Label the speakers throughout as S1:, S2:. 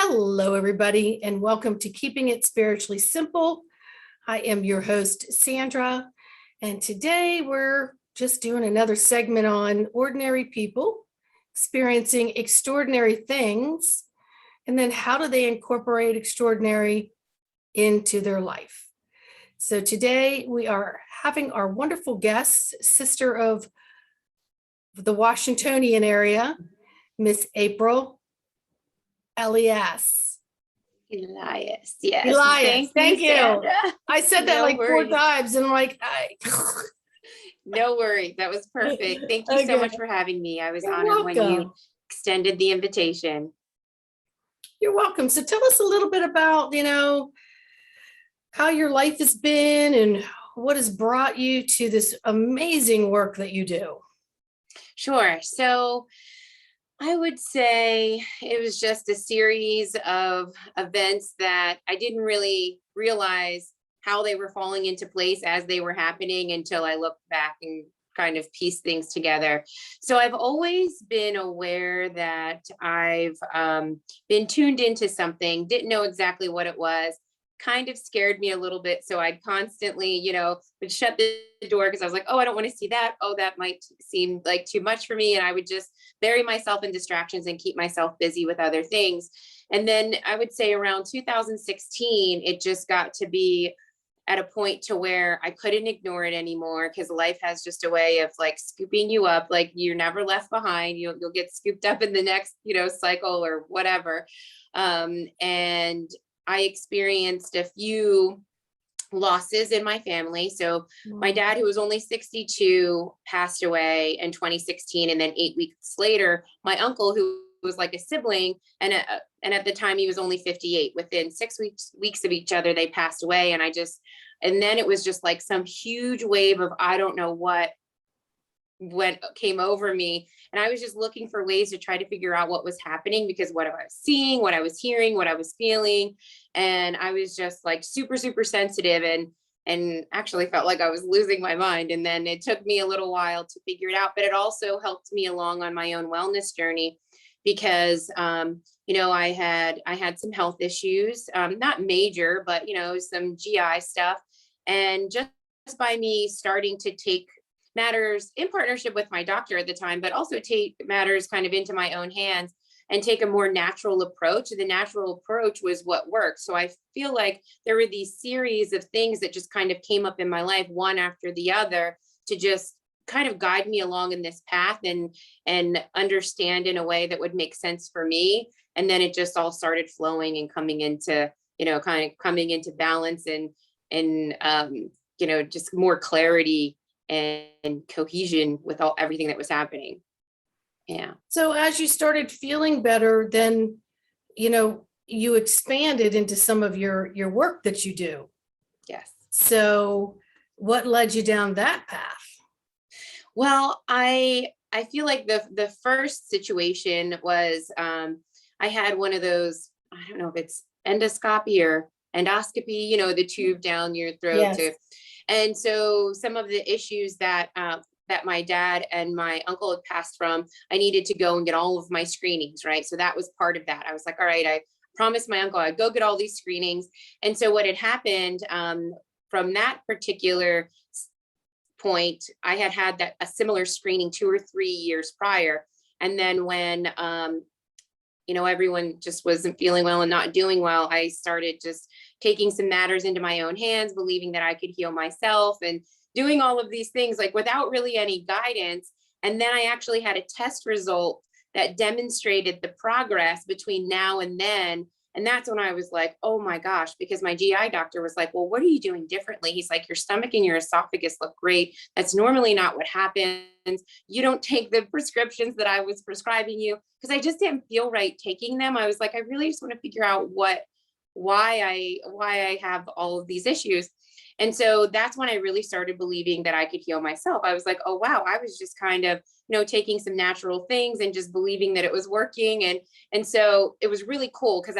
S1: Hello, everybody, and welcome to Keeping It Spiritually Simple. I am your host, Sandra, and today we're just doing another segment on ordinary people experiencing extraordinary things, and then how do they incorporate extraordinary into their life. So today we are having our wonderful guest, sister of the Washingtonian area, Miss April Elias.
S2: Elias, yes.
S1: Elias, thank you.
S2: Sandra.
S1: I said that
S2: No
S1: like
S2: worries.
S1: 4 times, and I'm like,
S2: No worries. That was perfect. Thank you so
S1: Okay.
S2: much for having me. I was
S1: You're
S2: honored when you
S1: welcome.
S2: extended the invitation.
S1: You're welcome. So tell us a little bit about, how your life has been and what has brought you to this amazing work that you do.
S2: Sure. So I would say it was just a series of events that I didn't really realize how they were falling into place as they were happening until I looked back and kind of pieced things together. So I've always been aware that I've been tuned into something, didn't know exactly what it was, kind of scared me a little bit. So I'd constantly, would shut the door because I was like, oh, I don't want to see that. Oh, that might seem like too much for me. And I would just bury myself in distractions and keep myself busy with other things. And then I would say around 2016, it just got to be at a point to where I couldn't ignore it anymore, because life has just a way of like scooping you up. Like you're never left behind. You'll get scooped up in the next, cycle or whatever. And I experienced a few losses in my family. So my dad, who was only 62, passed away in 2016. And then 8 weeks later, my uncle, who was like a sibling, and at the time he was only 58, within 6 weeks of each other, they passed away. And then it was just like some huge wave of, I don't know what came over me. And I was just looking for ways to try to figure out what was happening, because what I was seeing, what I was hearing, what I was feeling. And I was just like super, super sensitive and actually felt like I was losing my mind. And then it took me a little while to figure it out, but it also helped me along on my own wellness journey, because, I had some health issues, not major, but, some GI stuff. And just by me starting to take matters in partnership with my doctor at the time, but also take matters kind of into my own hands and take a more natural approach. The natural approach was what worked. So I feel like there were these series of things that just kind of came up in my life, one after the other, to just kind of guide me along in this path and understand in a way that would make sense for me. And then it just all started flowing and coming into, kind of coming into balance and just more clarity and cohesion with everything that was happening. Yeah.
S1: So as you started feeling better, then, you expanded into some of your work that you do.
S2: Yes.
S1: So what led you down that path?
S2: Well, I feel like the first situation was I had one of those, I don't know if it's endoscopy or endoscopy, the tube down your throat.
S1: Yes.
S2: And so some of the issues that my dad and my uncle had passed from, I needed to go and get all of my screenings, right? So that was part of that. I was like, all right, I promised my uncle I'd go get all these screenings. And so what had happened from that particular point, I had a similar screening 2 or 3 years prior. And then when everyone just wasn't feeling well and not doing well, I started just taking some matters into my own hands, believing that I could heal myself and doing all of these things like without really any guidance. And then I actually had a test result that demonstrated the progress between now and then. And that's when I was like, oh my gosh, because my GI doctor was like, well, what are you doing differently? He's like, your stomach and your esophagus look great. That's normally not what happens. You don't take the prescriptions that I was prescribing you, because I just didn't feel right taking them. I was like, I really just want to figure out why I have all of these issues. And so that's when I really started believing that I could heal myself. I was like, oh, wow, I was just kind of, taking some natural things and just believing that it was working. And so it was really cool, because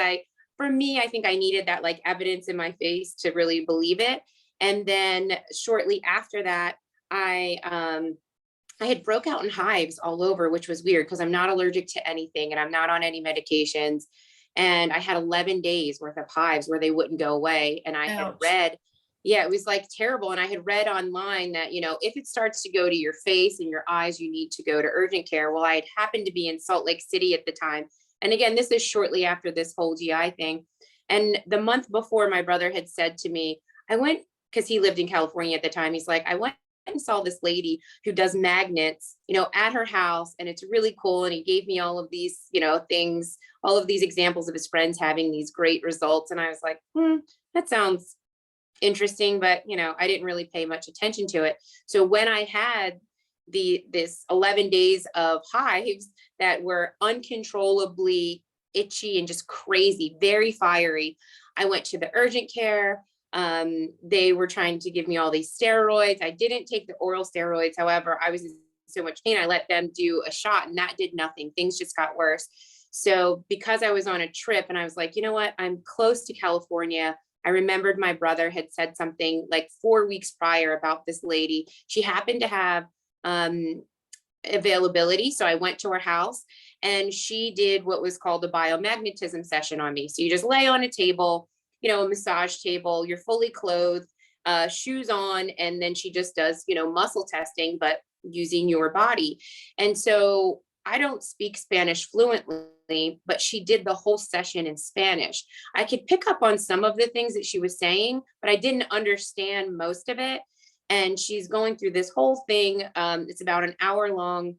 S2: for me, I think I needed that like evidence in my face to really believe it. And then shortly after that, I had broke out in hives all over, which was weird because I'm not allergic to anything and I'm not on any medications. And I had 11 days worth of hives where they wouldn't go away. And I had
S1: Ouch.
S2: read, yeah, it was like terrible. And I had read online that, if it starts to go to your face and your eyes, you need to go to urgent care. Well, I had happened to be in Salt Lake City at the time. And again, this is shortly after this whole GI thing. And the month before, my brother had said to me, I went, because he lived in California at the time. He's like, I went and saw this lady who does magnets, at her house, and it's really cool. And he gave me all of these, things, all of these examples of his friends having these great results. And I was like, that sounds interesting, but I didn't really pay much attention to it. So when I had this 11 days of hives that were uncontrollably itchy and just crazy, very fiery, I went to the urgent care. They were trying to give me all these steroids. I didn't take the oral steroids. However, I was in so much pain, I let them do a shot, and that did nothing. Things just got worse. So because I was on a trip and I was like, you know what, I'm close to California. I remembered my brother had said something like 4 weeks prior about this lady. She happened to have availability. So I went to her house and she did what was called a biomagnetism session on me. So you just lay on a table, a massage table, you're fully clothed, shoes on, and then she just does, muscle testing, but using your body. And so I don't speak Spanish fluently, but she did the whole session in Spanish. I could pick up on some of the things that she was saying, but I didn't understand most of it. And she's going through this whole thing. It's about an hour long.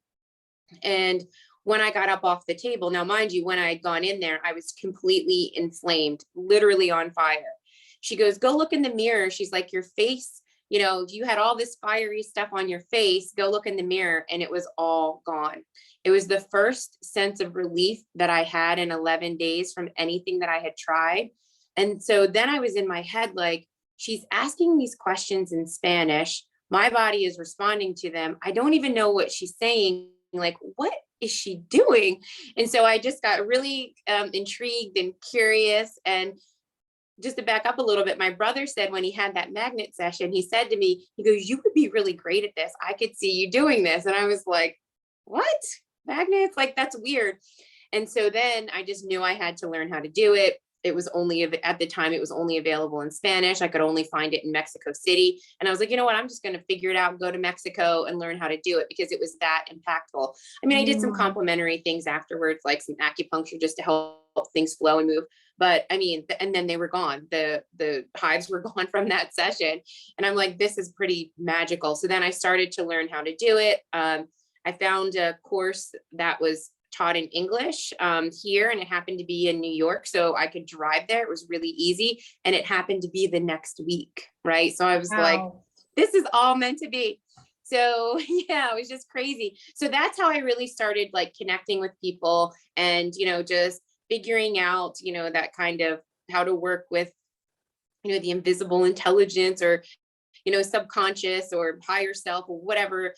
S2: And when I got up off the table, now, mind you, when I had gone in there, I was completely inflamed, literally on fire. She goes, go look in the mirror. She's like, your face, you had all this fiery stuff on your face, go look in the mirror. And it was all gone. It was the first sense of relief that I had in 11 days from anything that I had tried. And so then I was in my head, like, she's asking these questions in Spanish. My body is responding to them. I don't even know what she's saying. Like, what is she doing? And so I just got really intrigued and curious. And just to back up a little bit, my brother said when he had that magnet session, he said to me, he goes, you would be really great at this. I could see you doing this. And I was like, what? Magnets? Like, that's weird. And so then I just knew I had to learn how to do it. It was only, at the time, it was only available in Spanish. I could only find it in Mexico City. And I was like, you know what, I'm just going to figure it out, go to Mexico and learn how to do it, because it was that impactful. I mean, I did some complementary things afterwards, like some acupuncture just to help things flow and move. But I mean, and then they were gone. The hives were gone from that session. And I'm like, this is pretty magical. So then I started to learn how to do it. I found a course that was taught in English here, and it happened to be in New York, so I could drive there. It was really easy, and it happened to be the next week, right? So I was like, this is all meant to be. So yeah, it was just crazy. So that's how I really started like connecting with people and, just figuring out, that kind of how to work with, the invisible intelligence or, subconscious or higher self or whatever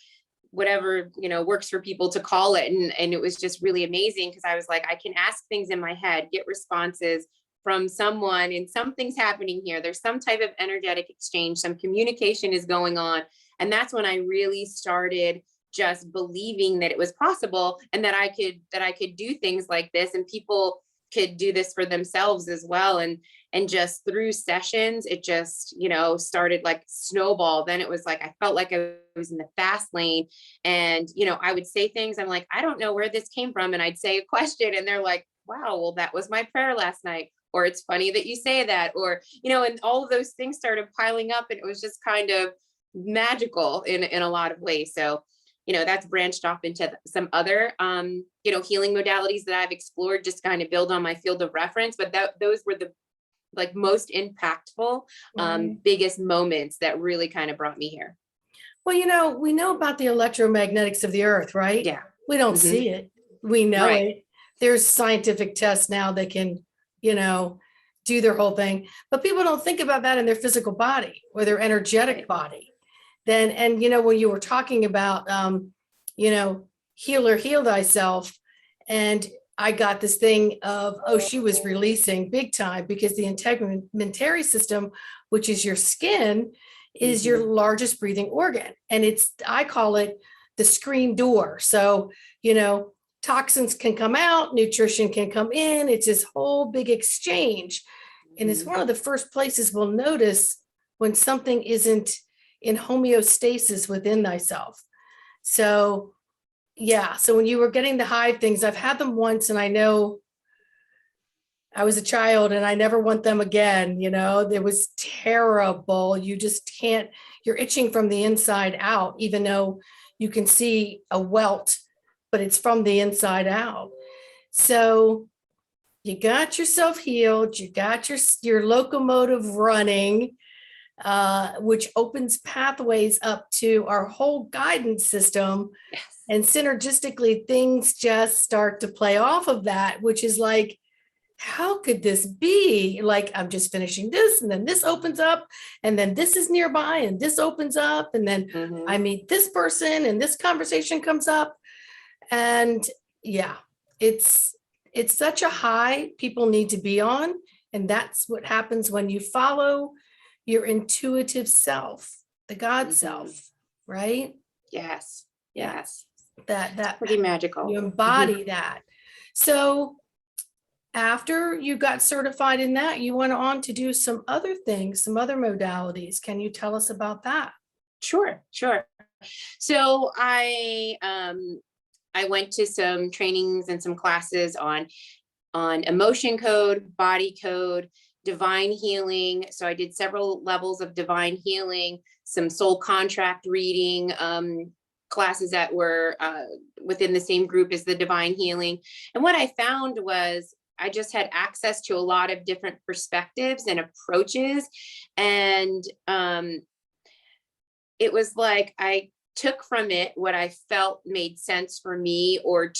S2: works for people to call it. And it was just really amazing, because I was like, I can ask things in my head, get responses from someone, and something's happening here. There's some type of energetic exchange, some communication is going on. And that's when I really started just believing that it was possible, and that I could do things like this, and people could do this for themselves as well. And just through sessions, it just, started like snowball. Then it was like, I felt like I was in the fast lane, and, I would say things. I'm like, I don't know where this came from. And I'd say a question and they're like, wow, well, that was my prayer last night. Or it's funny that you say that, or, and all of those things started piling up, and it was just kind of magical in a lot of ways. So, that's branched off into some other, healing modalities that I've explored, just kind of build on my field of reference. But those were the like most impactful, biggest moments that really kind of brought me here.
S1: Well, we know about the electromagnetics of the earth, right?
S2: Yeah.
S1: We don't see it. We know
S2: Right.
S1: it. There's scientific tests now that can, do their whole thing, but people don't think about that in their physical body or their energetic body. Then, and, when you were talking about, healer, heal thyself. And I got this thing of, she was releasing big time, because the integumentary system, which is your skin, is your largest breathing organ. And I call it the screen door. So, toxins can come out, nutrition can come in. It's this whole big exchange. And it's one of the first places we'll notice when something isn't in homeostasis within thyself. So, yeah. So when you were getting the hive things, I've had them once, and I know I was a child and I never want them again. It was terrible. You just can't, you're itching from the inside out, even though you can see a welt, but it's from the inside out. So you got yourself healed, you got your locomotive running, which opens pathways up to our whole guidance system.
S2: Yes.
S1: And synergistically, things just start to play off of that, which is like, how could this be? Like, I'm just finishing this, and then this opens up, and then this is nearby, and this opens up, and then I meet this person, and this conversation comes up. And yeah, it's such a high people need to be on. And that's what happens when you follow your intuitive self, the God self, right?
S2: Yes.
S1: Yeah.
S2: Yes.
S1: That
S2: pretty magical.
S1: You embody that. So after you got certified in that, you went on to do some other things, some other modalities. Can you tell us about that?
S2: Sure. So I went to some trainings and some classes on emotion code, body code, divine healing. So I did several levels of divine healing, some soul contract reading, classes that were within the same group as the divine healing. And what I found was I just had access to a lot of different perspectives and approaches. And it was like I took from it what I felt made sense for me, or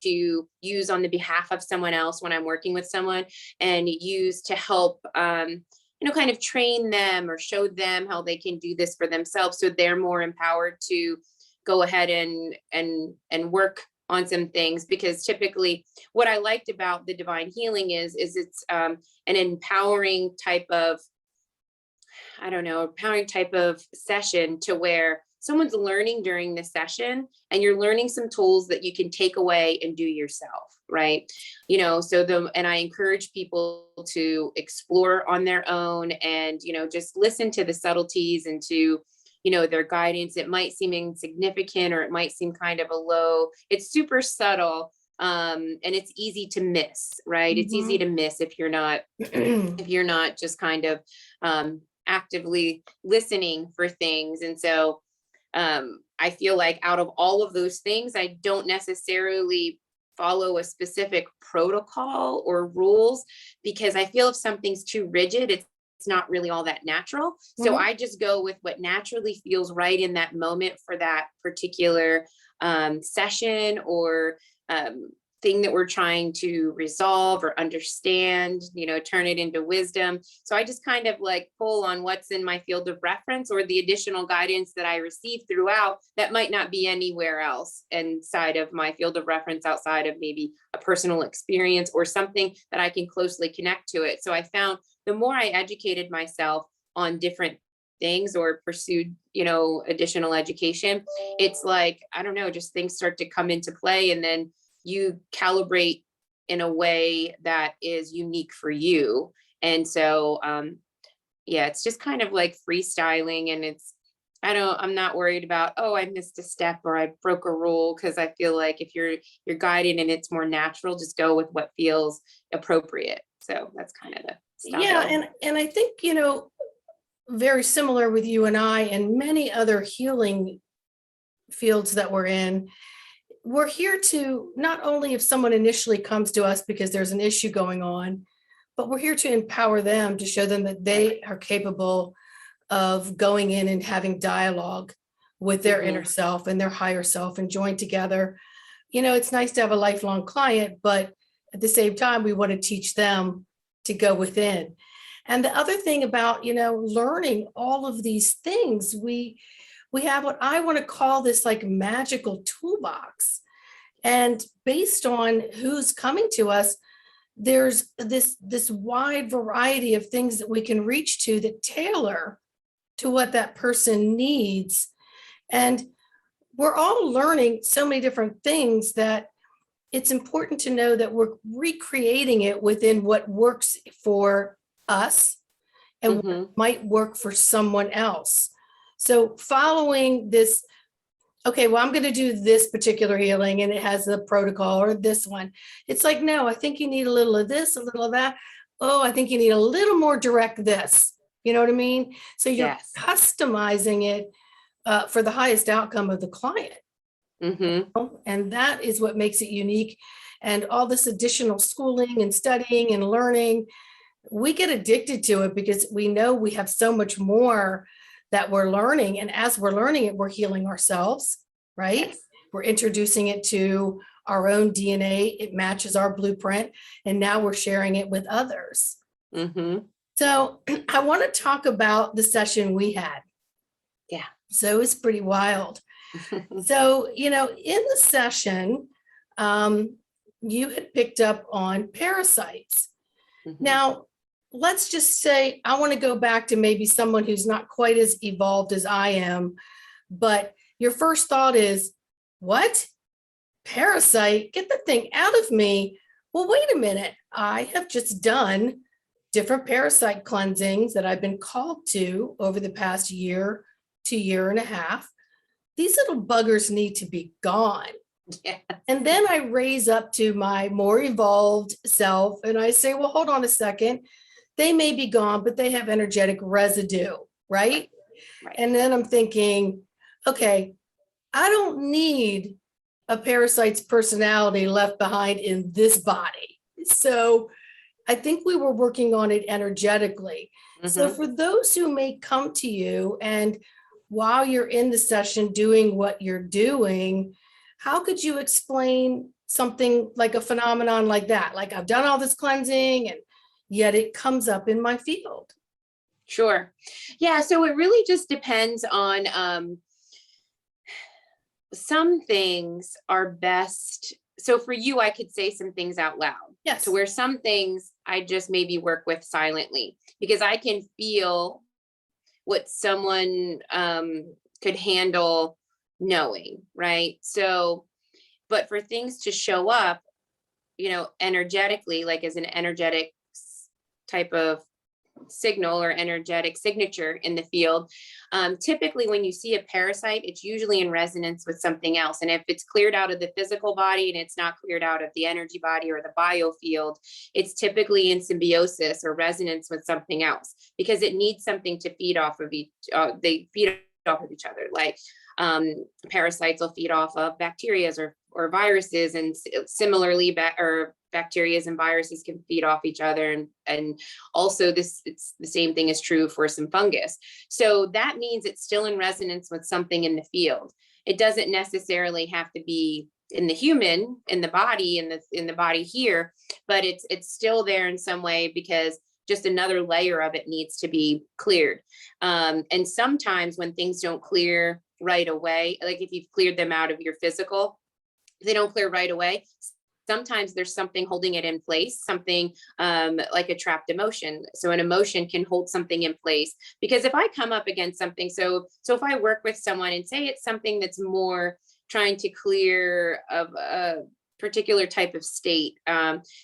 S2: to use on the behalf of someone else when I'm working with someone, and use to help kind of train them or show them how they can do this for themselves, so they're more empowered to go ahead and work on some things. Because typically what I liked about the divine healing is it's an empowering type of, empowering type of session, to where someone's learning during the session and you're learning some tools that you can take away and do yourself, right? And I encourage people to explore on their own, and just listen to the subtleties and to their guidance. It might seem insignificant, or it might seem kind of a low, it's super subtle, and it's easy to miss, right? It's easy to miss if you're not just kind of actively listening for things. And so I feel like out of all of those things, I don't necessarily follow a specific protocol or rules, because I feel if something's too rigid, it's not really all that natural. So I just go with what naturally feels right in that moment for that particular session or thing that we're trying to resolve or understand, turn it into wisdom. So I just kind of like pull on what's in my field of reference, or the additional guidance that I receive throughout that might not be anywhere else inside of my field of reference, outside of maybe a personal experience or something that I can closely connect to it. So I found the more I educated myself on different things or pursued, additional education, it's like, I don't know, just things start to come into play, and then you calibrate in a way that is unique for you. And so, it's just kind of like freestyling, and I'm not worried about, oh, I missed a step or I broke a rule, because I feel like if you're guided and it's more natural, just go with what feels appropriate. So that's kind of the style.
S1: Yeah. And I think, very similar with you and I and many other healing fields that we're in. We're here to not only, if someone initially comes to us because there's an issue going on, but we're here to empower them, to show them that they are capable of going in and having dialogue with their inner self and their higher self and join together. It's nice to have a lifelong client, but at the same time, we want to teach them to go within. And the other thing about, learning all of these things, we have what I want to call this like magical toolbox. And based on who's coming to us, there's this wide variety of things that we can reach to that tailor to what that person needs. And we're all learning so many different things that it's important to know that we're recreating it within what works for us and
S2: Mm-hmm.
S1: what might work for someone else. So following this, okay, well, I'm going to do this particular healing and it has the protocol, or this one. It's like, no, I think you need a little of this, a little of that. Oh, I think you need a little more direct this. You know what I mean? So you're
S2: Yes.
S1: customizing it for the highest outcome of the client.
S2: Mm-hmm.
S1: And that is what makes it unique. And all this additional schooling and studying and learning, we get addicted to it because we know we have so much more that we're learning. And as we're learning it, we're healing ourselves, right?
S2: Yes.
S1: We're introducing it to our own DNA. It matches our blueprint. And now we're sharing it with others.
S2: Mm-hmm.
S1: So I want to talk about the session we had.
S2: Yeah.
S1: So it's pretty wild. So, in the session, you had picked up on parasites.
S2: Mm-hmm.
S1: Now, let's just say I want to go back to maybe someone who's not quite as evolved as I am, but your first thought is, what? Parasite? Get the thing out of me. Well, wait a minute. I have just done different parasite cleansings that I've been called to over the past year to year and a half. These little buggers need to be gone.
S2: Yeah.
S1: And then I raise up to my more evolved self and I say, well, hold on a second. They may be gone, but they have energetic residue, right?
S2: Right.
S1: And then I'm thinking, okay, I don't need a parasite's personality left behind in this body. So I think we were working on it energetically.
S2: Mm-hmm.
S1: So for those who may come to you and while you're in the session doing what you're doing, how could you explain something like a phenomenon like that? Like, I've done all this cleansing and yet it comes up in my field.
S2: Sure. Yeah. So it really just depends on some things are best. So for you, I could say some things out loud.
S1: Yes.
S2: To where some things I just maybe work with silently because I can feel what someone could handle knowing, right? So, but for things to show up, energetically, like as an energetic type of signal or energetic signature in the field. Typically, when you see a parasite, it's usually in resonance with something else. And if it's cleared out of the physical body and it's not cleared out of the energy body or the biofield, it's typically in symbiosis or resonance with something else because it needs something to feed off of each. They feed off of each other. Like parasites will feed off of bacteria or viruses, and similarly, bacteria and viruses can feed off each other, and also it's the same thing is true for some fungus. So that means it's still in resonance with something in the field. It doesn't necessarily have to be in the human, in the body here, but it's still there in some way because just another layer of it needs to be cleared. And sometimes when things don't clear right away, like if you've cleared them out of your physical, they don't clear right away. Sometimes there's something holding it in place, something like a trapped emotion. So an emotion can hold something in place because if I come up against something, so if I work with someone and say it's something that's more trying to clear of a particular type of state.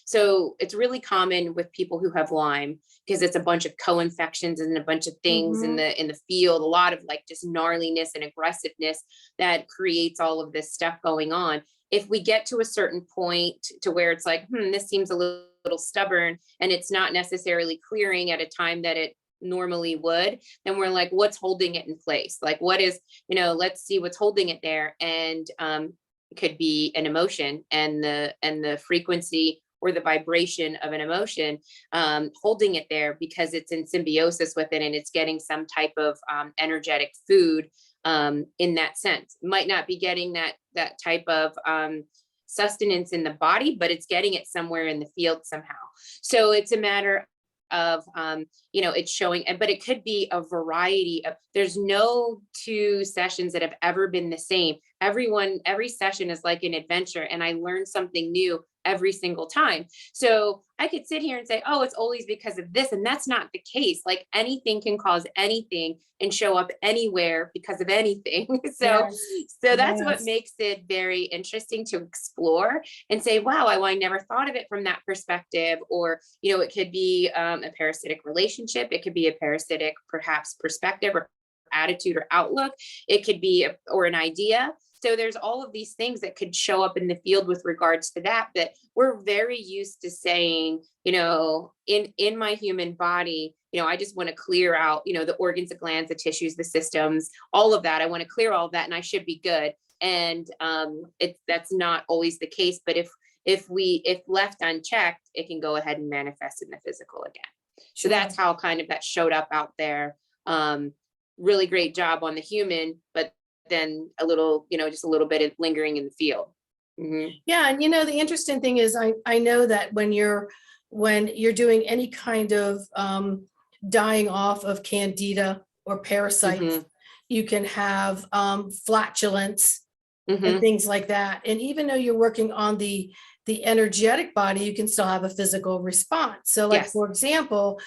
S2: So it's really common with people who have Lyme because it's a bunch of co-infections and a bunch of things in the field, a lot of like just gnarliness and aggressiveness that creates all of this stuff going on. If we get to a certain point to where it's like, this seems a little stubborn and it's not necessarily clearing at a time that it normally would, then we're like, what's holding it in place? Like, what is, let's see what's holding it there. And it could be an emotion and the frequency or the vibration of an emotion holding it there because it's in symbiosis with it and it's getting some type of energetic food in that sense. Might not be getting that type of sustenance in the body, but it's getting it somewhere in the field somehow. So it's a matter of it's showing, but it could be a variety of, there's no two sessions that have ever been the same. Every session is like an adventure and I learn something new every single time. So I could sit here and say, oh, it's always because of this. And that's not the case. Like anything can cause anything and show up anywhere because of anything. So,
S1: Yes.
S2: so that's what
S1: Yes.
S2: makes it very interesting to explore and say, wow, I never thought of it from that perspective. Or, it could be a parasitic relationship. It could be a parasitic, perhaps, perspective or attitude or outlook. It could be or an idea. So there's all of these things that could show up in the field with regards to that we're very used to saying, in my human body, I just want to clear out, the organs, the glands, the tissues, the systems, all of that. I want to clear all of that and I should be good. And that's not always the case. But if left unchecked, it can go ahead and manifest in the physical again. So
S1: Sure.
S2: that's how kind of that showed up out there. Really great job on the human, but then a little, just a little bit of lingering in the field. Mm-hmm.
S1: Yeah. And the interesting thing is I know that when you're doing any kind of dying off of candida or parasites,
S2: Mm-hmm.
S1: you can have flatulence
S2: Mm-hmm.
S1: and things like that. And even though you're working on the energetic body, you can still have a physical response. So like,
S2: Yes.
S1: for example,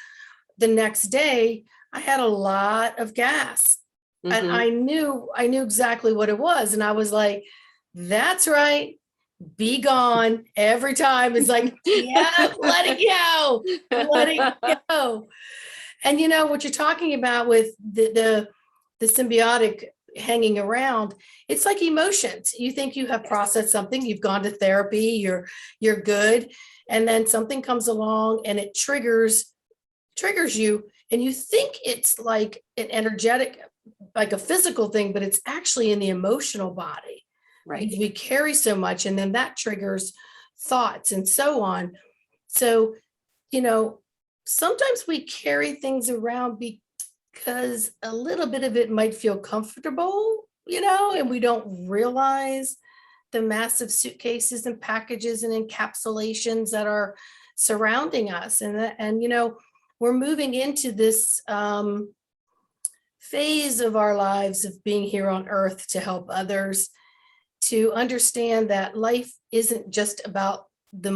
S1: the next day I had a lot of gas. And
S2: Mm-hmm.
S1: I knew exactly what it was. And I was like, that's right. Be gone every time. It's like, yeah, let it go. Let it go. And what you're talking about with the symbiotic hanging around, it's like emotions. You think you have processed something, you've gone to therapy, you're good. And then something comes along and it triggers you. And you think it's like an energetic, like a physical thing, but it's actually in the emotional body.
S2: Right.
S1: Because we carry so much, and then that triggers thoughts and so on. So, sometimes we carry things around because a little bit of it might feel comfortable, and we don't realize the massive suitcases and packages and encapsulations that are surrounding us. And we're moving into this phase of our lives of being here on earth to help others, to understand that life isn't just about the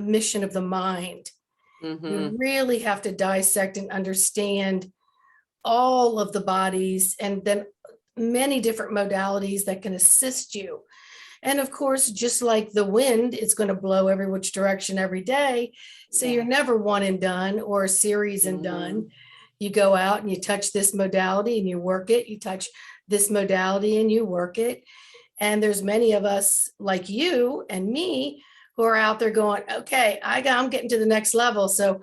S1: mission of the mind.
S2: Mm-hmm.
S1: You really have to dissect and understand all of the bodies, and then many different modalities that can assist you. And of course, just like the wind, it's going to blow every which direction every day. So you're never one and done or a series and done. You go out and you touch this modality and you work it. You touch this modality and you work it. And there's many of us like you and me who are out there going, okay, I'm getting to the next level. So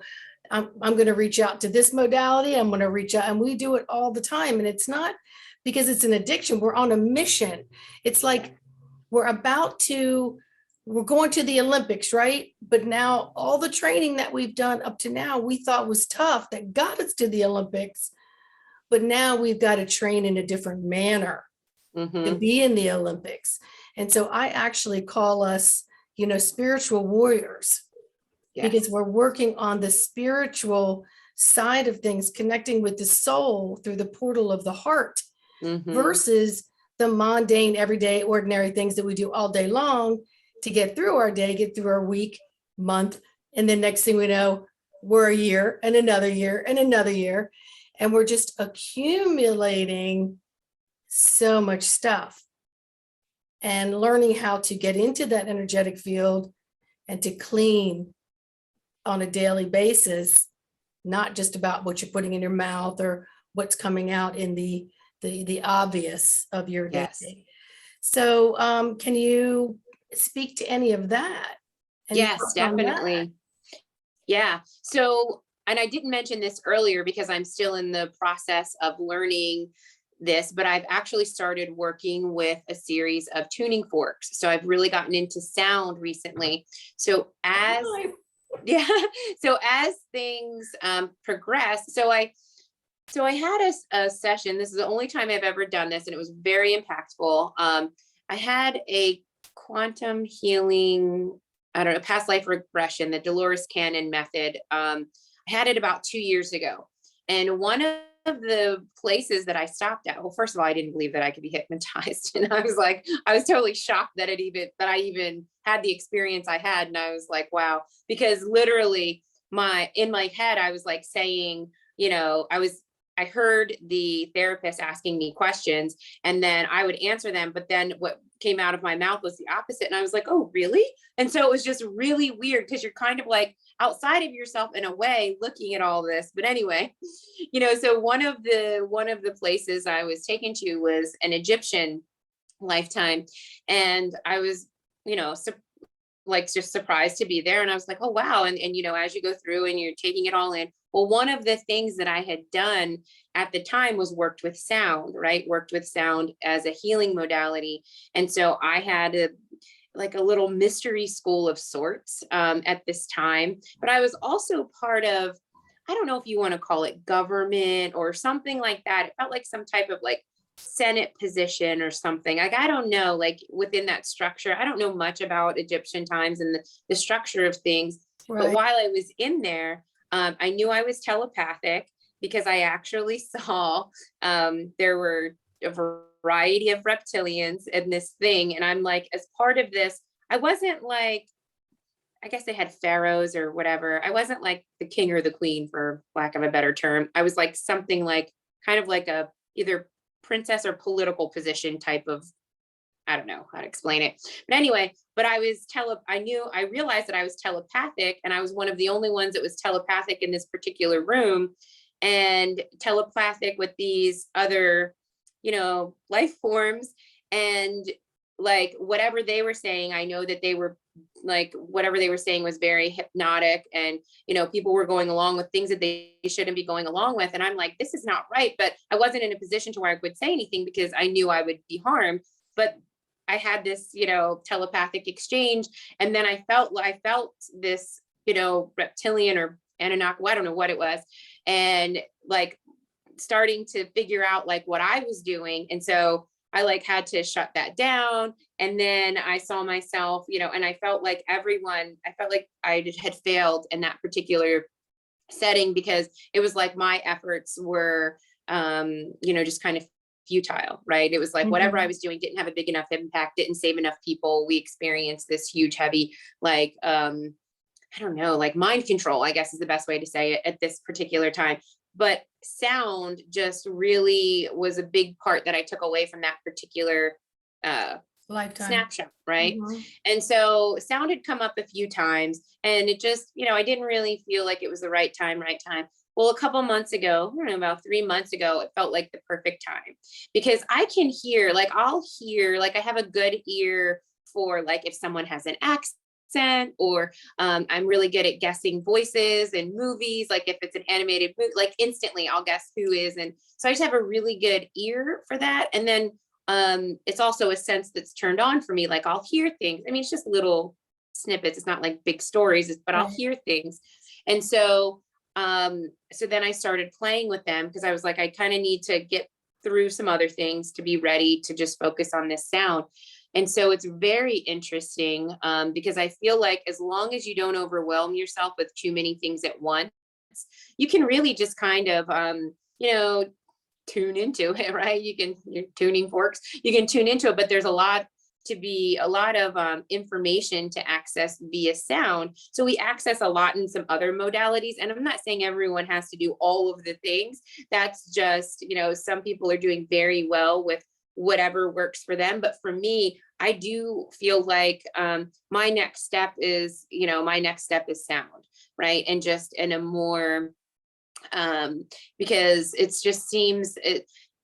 S1: I'm going to reach out to this modality. I'm going to reach out, and we do it all the time. And it's not because it's an addiction. We're on a mission. It's like we're going to the Olympics, right? But now all the training that we've done up to now, we thought was tough, that got us to the Olympics. But now we've got to train in a different manner to be in the Olympics. And so I actually call us, spiritual warriors, because we're working on the spiritual side of things, connecting with the soul through the portal of the heart, versus the mundane, everyday, ordinary things that we do all day long to get through our day, get through our week, month. And then next thing we know, we're a year and another year and another year. And we're just accumulating so much stuff, and learning how to get into that energetic field and to clean on a daily basis, not just about what you're putting in your mouth or what's coming out in the obvious of your day. So can you speak to any of that?
S2: Yes, definitely. Yeah. So, and I didn't mention this earlier because I'm still in the process of learning this, but I've actually started working with a series of tuning forks. So I've really gotten into sound recently. So as things progress, so I had a session. This is the only time I've ever done this, and it was very impactful. I had a quantum healing, past life regression, the Dolores Cannon method. I had it about 2 years ago. And one of of the places that I stopped at, well, first of all, I didn't believe that I could be hypnotized. And I was totally shocked that I even had the experience I had. And I was like, wow, because literally in my head, I was like saying, I heard the therapist asking me questions and then I would answer them. But then what came out of my mouth was the opposite. And I was like, oh, really? And so it was just really weird because you're kind of like outside of yourself in a way looking at all this. But anyway, so one of the places I was taken to was an Egyptian lifetime. And I was, like just surprised to be there. And I was like, oh, wow. And as you go through and you're taking it all in, well, one of the things that I had done at the time was worked with sound, right? Worked with sound as a healing modality. And so I had a little mystery school of sorts at this time, but I was also part of, I don't know if you want to call it government or something like that. It felt like some type of like Senate position or something. Like, I don't know, like within that structure, I don't know much about Egyptian times and the structure of things. Right. But while I was in there, I knew I was telepathic because I actually saw there were a variety of reptilians in this thing. And I'm like, as part of this, I wasn't like, I guess they had pharaohs or whatever. I wasn't like the king or the queen, for lack of a better term. I was like something like kind of like a either princess or political position type of, I don't know how to explain it. But anyway, but I realized that I was telepathic, and I was one of the only ones that was telepathic in this particular room, and telepathic with these other, life forms. And like whatever they were saying, I know that they were like, whatever they were saying was very hypnotic, and people were going along with things that they shouldn't be going along with. And I'm like, this is not right. But I wasn't in a position to where I would say anything because I knew I would be harmed. But I had this, telepathic exchange. And then I felt this, reptilian or Anunnaki, I don't know what it was. And like starting to figure out like what I was doing. And so I like had to shut that down. And then I saw myself, and I felt like I had failed in that particular setting because it was like my efforts were, just kind of futile, right? It was like whatever I was doing didn't have a big enough impact, didn't save enough people. We experienced this huge, heavy, like, I don't know, like mind control, I guess is the best way to say it at this particular time. But sound just really was a big part that I took away from that particular
S1: lifetime
S2: snapshot, right? And so sound had come up a few times, and it just, I didn't really feel like it was the right time. Well, a couple months ago, I don't know, about 3 months ago, it felt like the perfect time because I can hear, like, I'll hear, like, I have a good ear for, like, if someone has an accent, or I'm really good at guessing voices in movies. Like, if it's an animated movie, like, instantly I'll guess who is. And so I just have a really good ear for that. And then it's also a sense that's turned on for me. Like, I'll hear things. I mean, it's just little snippets. It's not like big stories, but I'll hear things. And so then I started playing with them because I was like, I kind of need to get through some other things to be ready to just focus on this sound. And so it's very interesting because I feel like as long as you don't overwhelm yourself with too many things at once, you can really just kind of, tune into it, right? You're tuning forks, you can tune into it, but there's a lot of information to access via sound. So we access a lot in some other modalities. And I'm not saying everyone has to do all of the things. That's just, some people are doing very well with whatever works for them. But for me, I do feel like my next step is sound, right? And just in a more, because it just seems,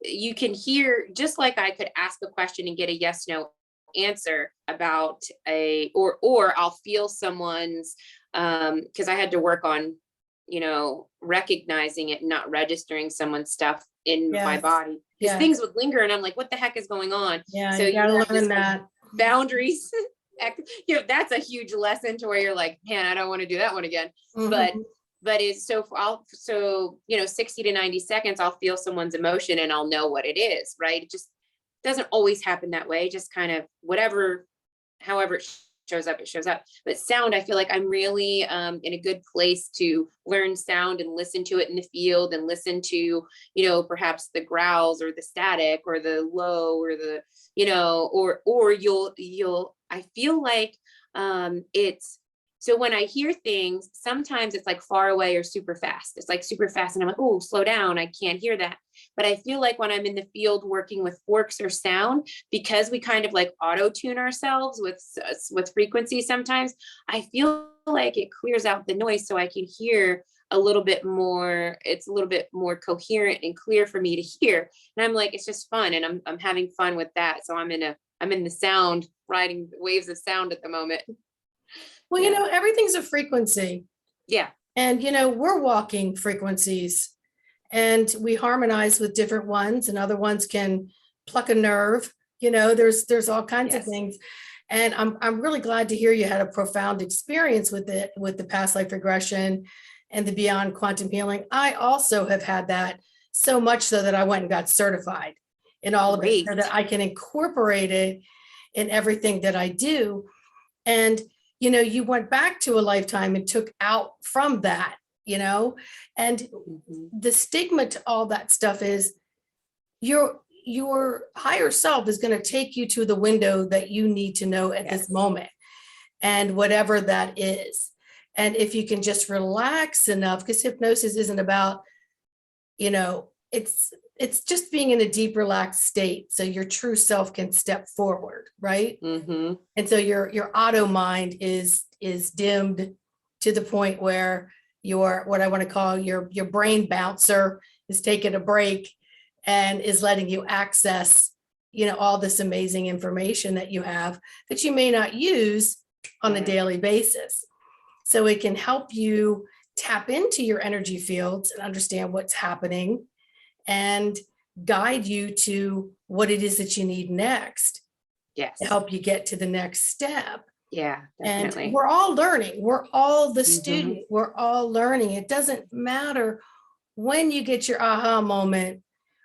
S2: you can hear, just like I could ask a question and get a yes, no answer about or I'll feel someone's, because I had to work on, recognizing it and not registering someone's stuff in my body. Because things would linger and I'm like, what the heck is going on?
S1: Yeah,
S2: so
S1: you gotta learn that.
S2: Boundaries. That's a huge lesson to where you're like, man, I don't want to do that one again. But it's so 60 to 90 seconds, I'll feel someone's emotion and I'll know what it is, right? It just doesn't always happen that way. Just kind of however it shows up, it shows up. But sound, I feel like I'm really in a good place to learn sound and listen to it in the field and listen to, perhaps the growls or the static or the low or the, or I feel like it's, so when I hear things, sometimes it's like far away or super fast. It's like super fast. And I'm like, oh, slow down. I can't hear that. But I feel like when I'm in the field working with forks or sound, because we kind of like auto tune ourselves with frequency sometimes, I feel like it clears out the noise so I can hear a little bit more. It's a little bit more coherent and clear for me to hear. And I'm like, it's just fun. And I'm having fun with that. So I'm in the sound, riding waves of sound at the moment.
S1: Well,
S2: Yeah.
S1: everything's a frequency.
S2: Yeah.
S1: And, we're walking frequencies and we harmonize with different ones, and other ones can pluck a nerve. There's all kinds of
S2: Yes.
S1: things. And I'm really glad to hear you had a profound experience with it, with the past life regression and the beyond quantum healing. I also have had that, so much so that I went and got certified in all of it so that I can incorporate it in everything that I do. And you went back to a lifetime and took out from that, and the stigma to all that stuff is your higher self is going to take you to the window that you need to know at this moment, and whatever that is. And if you can just relax enough, because hypnosis isn't about, it's just being in a deep, relaxed state so your true self can step forward, right?
S2: Mm-hmm.
S1: And so your auto mind is dimmed to the point where your, what I want to call your brain bouncer, is taking a break and is letting you access, all this amazing information that you have that you may not use on a daily basis. So it can help you tap into your energy fields and understand what's happening and guide you to what it is that you need next.
S2: Yes.
S1: To help you get to the next step.
S2: Yeah, definitely.
S1: And we're all learning. We're all the student. We're all learning. It doesn't matter when you get your aha moment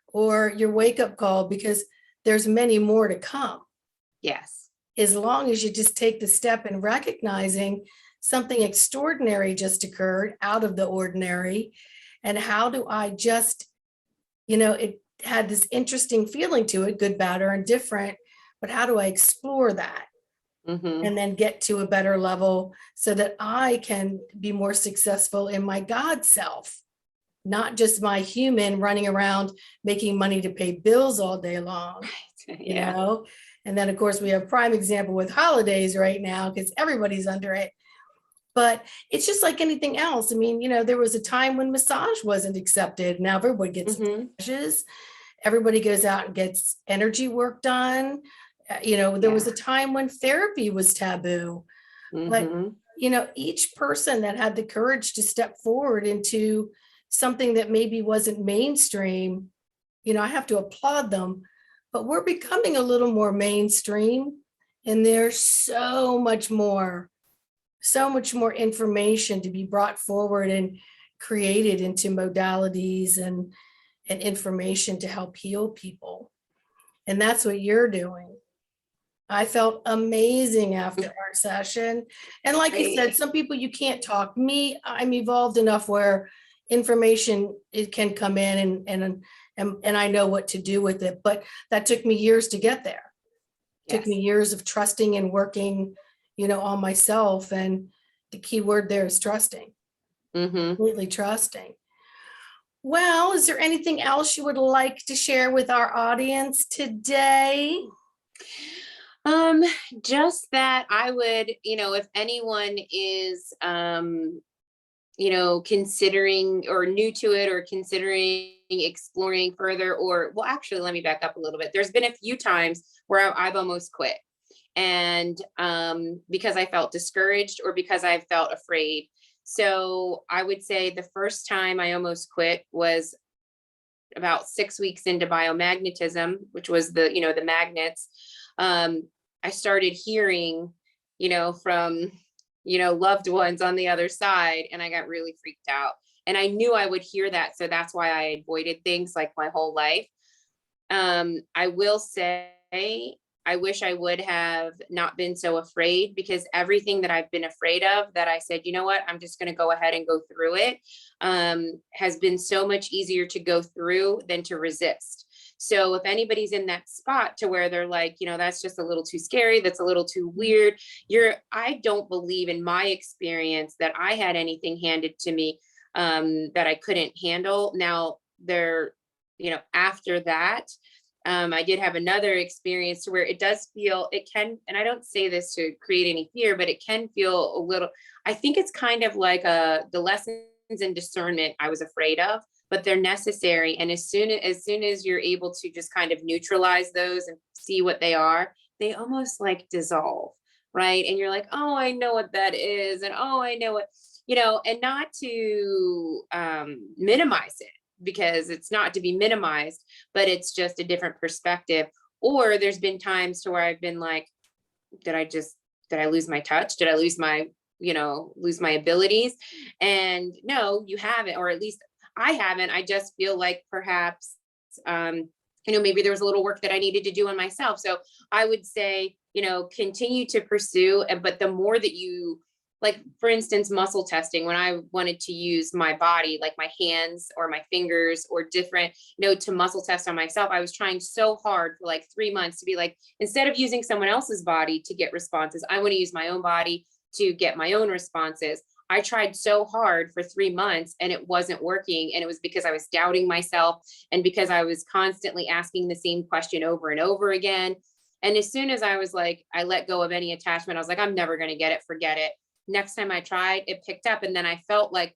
S1: or your wake up call, because there's many more to come.
S2: Yes.
S1: As long as you just take the step in recognizing something extraordinary just occurred out of the ordinary. And how do I just, it had this interesting feeling to it, good, bad, or indifferent, but how do I explore that? And then get to a better level so that I can be more successful in my God self, not just my human running around making money to pay bills all day long, And then, of course, we have prime example with holidays right now because everybody's under it. But it's just like anything else. I mean, there was a time when massage wasn't accepted. Now everybody gets massages. Everybody goes out and gets energy work done. There was a time when therapy was taboo. But, each person that had the courage to step forward into something that maybe wasn't mainstream, I have to applaud them. But we're becoming a little more mainstream, and there's so much more information to be brought forward and created into modalities and information to help heal people. And that's what you're doing. I felt amazing after our session. And like you said, some people you can't talk. Me, I'm evolved enough where information, it can come in and I know what to do with it. But that took me years to get there. Took me years of trusting and working, on myself. And the key word there is trusting. Completely trusting. Well, is there anything else you would like to share with our audience today?
S2: Just that I would, if anyone is, considering or new to it or considering exploring further, or, well, actually, let me back up a little bit. There's been a few times where I've almost quit. And because I felt discouraged or because I felt afraid. So I would say the first time I almost quit was about 6 weeks into biomagnetism, which was the magnets. I started hearing, from, loved ones on the other side, and I got really freaked out. And I knew I would hear that. So that's why I avoided things like my whole life. I will say I wish I would have not been so afraid, because everything that I've been afraid of, that I said, you know what, I'm just going to go ahead and go through it, has been so much easier to go through than to resist. So if anybody's in that spot to where they're like, that's just a little too scary, that's a little too weird, I don't believe, in my experience, that I had anything handed to me that I couldn't handle. Now after that, I did have another experience where it does feel, it can, and I don't say this to create any fear, but it can feel a little, I think it's kind of like the lessons in discernment I was afraid of, but they're necessary. And as soon as you're able to just kind of neutralize those and see what they are, they almost like dissolve, right? And you're like, oh, I know what that is. And oh, I know what, and not to minimize it, because it's not to be minimized, but it's just a different perspective. Or there's been times to where I've been like, did I lose my touch? Did I lose my abilities? And no, you haven't, or at least I haven't. I just feel like perhaps, maybe there was a little work that I needed to do on myself. So I would say, continue to pursue, but the more that you, like, for instance, muscle testing, when I wanted to use my body, like my hands or my fingers or different, to muscle test on myself, I was trying so hard for like 3 months to be like, instead of using someone else's body to get responses, I want to use my own body to get my own responses. I tried so hard for 3 months and it wasn't working. And it was because I was doubting myself, and because I was constantly asking the same question over and over again. And as soon as I was like, I let go of any attachment, I was like, I'm never going to get it, forget it. Next time I tried, it picked up. And then I felt like,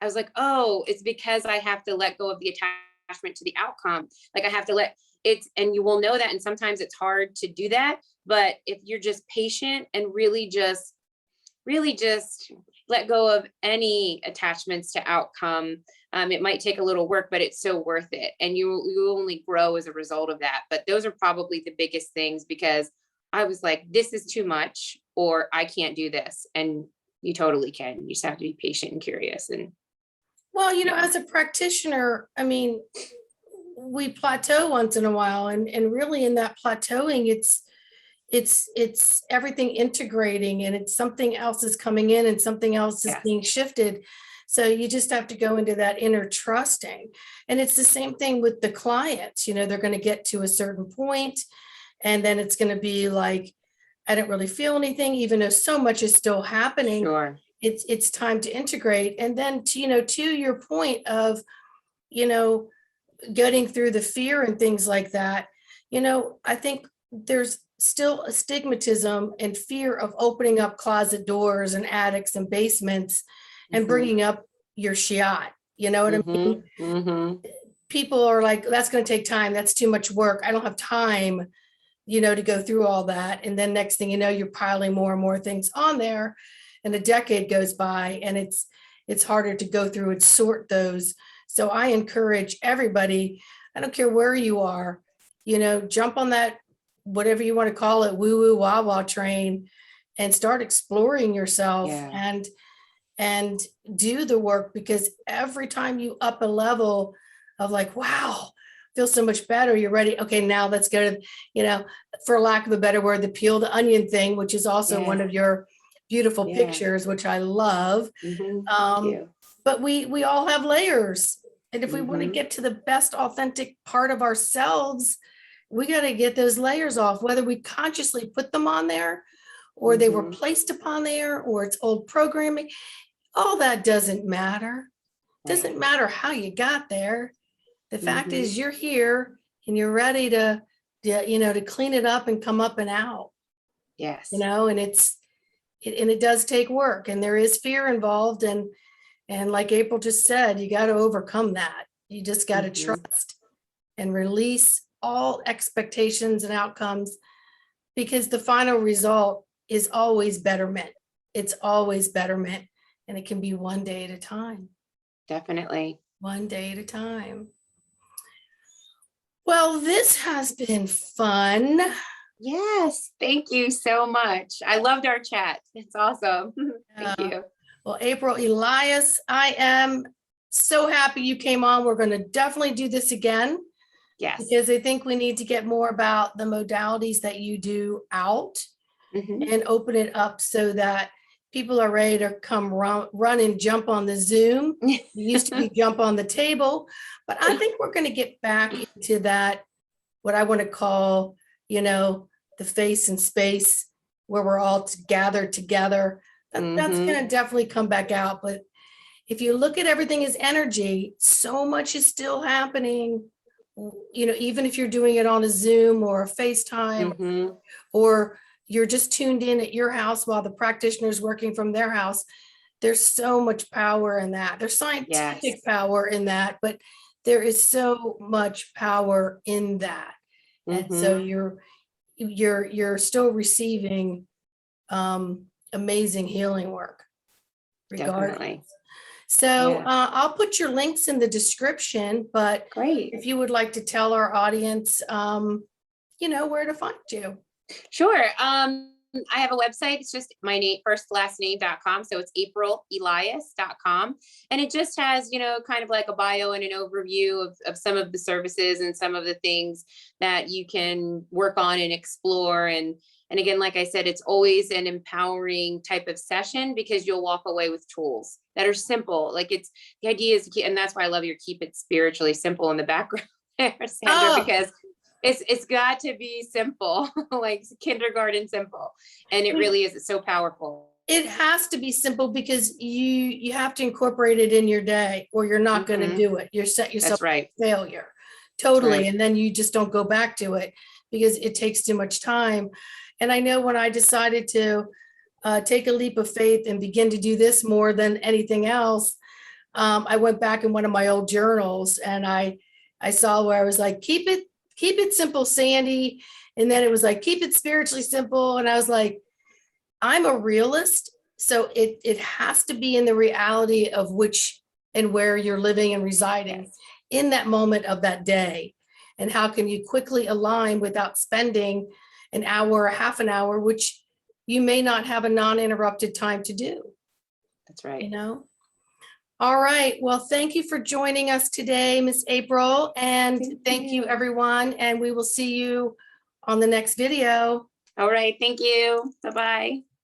S2: I was like, oh, it's because I have to let go of the attachment to the outcome. Like I have to let it, and you will know that. And sometimes it's hard to do that. But if you're just patient and really just let go of any attachments to outcome, it might take a little work, but it's so worth it. And you only grow as a result of that. But those are probably the biggest things, because I was like, this is too much, or I can't do this. And you totally can. You just have to be patient and curious. And
S1: Well, as a practitioner, I mean, we plateau once in a while, and really in that plateauing, it's everything integrating, and it's something else is coming in and something else is being shifted. So you just have to go into that inner trusting. And it's the same thing with the clients. They're going to get to a certain point, and then it's going to be like, I don't really feel anything, even though so much is still happening.
S2: Sure.
S1: It's time to integrate. And then to your point of, getting through the fear and things like that, I think there's still a stigmatism and fear of opening up closet doors and attics and basements and bringing up your shiat. You know what I mean?
S2: Mm-hmm.
S1: People are like, that's going to take time. That's too much work. I don't have time, to go through all that. And then next thing you know, you're piling more and more things on there, and a decade goes by, and it's harder to go through and sort those. So I encourage everybody, I don't care where you are, jump on that, whatever you want to call it, woo woo wah wah train, and start exploring yourself. And do the work, because every time you up a level of like, wow, feel so much better, you're ready. Okay, now let's go to, for lack of a better word, the peel the onion thing, which is also one of your beautiful pictures, which I love.
S2: Thank you.
S1: But we all have layers. And if we want to get to the best authentic part of ourselves, we got to get those layers off, whether we consciously put them on there, or they were placed upon there, or it's old programming. All that doesn't matter. Doesn't matter how you got there. The fact is, you're here and you're ready to clean it up and come up and out.
S2: Yes.
S1: And it does take work, and there is fear involved. And like April just said, you got to overcome that. You just got to trust and release all expectations and outcomes, because the final result is always betterment. It's always betterment. And it can be one day at a time.
S2: Definitely.
S1: One day at a time. Well, this has been fun.
S2: Yes. Thank you so much. I loved our chat. It's awesome. Thank you.
S1: Well, April Elias, I am so happy you came on. We're going to definitely do this again.
S2: Yes.
S1: because I think we need to get more about the modalities that you do out
S2: Mhm.
S1: and open it up so that people are ready to come run and jump on the Zoom. It used to be jump on the table, but I think we're going to get back into that, what I want to call, the face and space where we're all gathered together. That's
S2: Mhm.
S1: going to definitely come back out. But if you look at everything as energy, so much is still happening. Even if you're doing it on a Zoom or a FaceTime,
S2: Mhm.
S1: or you're just tuned in at your house while the practitioner is working from their house, there's so much power in that. There's
S2: Yes.
S1: scientific power in that, but there is so much power in that. And so
S2: Mhm.
S1: you're still receiving amazing healing work regardless.
S2: Definitely.
S1: So
S2: Yeah.
S1: I'll put your links in the description, but
S2: Great.
S1: if you would like to tell our audience, where to find you.
S2: Sure. I have a website. It's just my name, first last name.com. So it's aprilelias.com. And it just has, kind of like a bio and an overview of some of the services and some of the things that you can work on and explore. And again, like I said, it's always an empowering type of session because you'll walk away with tools that are simple. Like the idea is, and that's why I love your keep it spiritually simple in the background there, Sandra,
S1: Oh,
S2: because it's got to be simple, like kindergarten simple. And it really is. It's so powerful.
S1: it has to be simple because you have to incorporate it in your day or you're not going to
S2: Mhm.
S1: do it. You're set yourself
S2: That's right.
S1: for failure.
S2: That's
S1: Totally.
S2: right.
S1: And then you just don't go back to it because it takes too much time. And I know when I decided to take a leap of faith and begin to do this more than anything else, I went back in one of my old journals and I saw where I was like, keep it simple, Sandy. And then it was like, keep it spiritually simple. And I was like, I'm a realist. So it has to be in the reality of which and where you're living and residing
S2: Yes.
S1: in that moment of that day. And how can you quickly align without spending an hour or half an hour, which you may not have a non-interrupted time to do,
S2: That's right.
S1: All right. Well, thank you for joining us today, Miss April. And thank you,
S2: you.
S1: everyone. And we will see you on the next video.
S2: All right. Thank you. Bye-bye.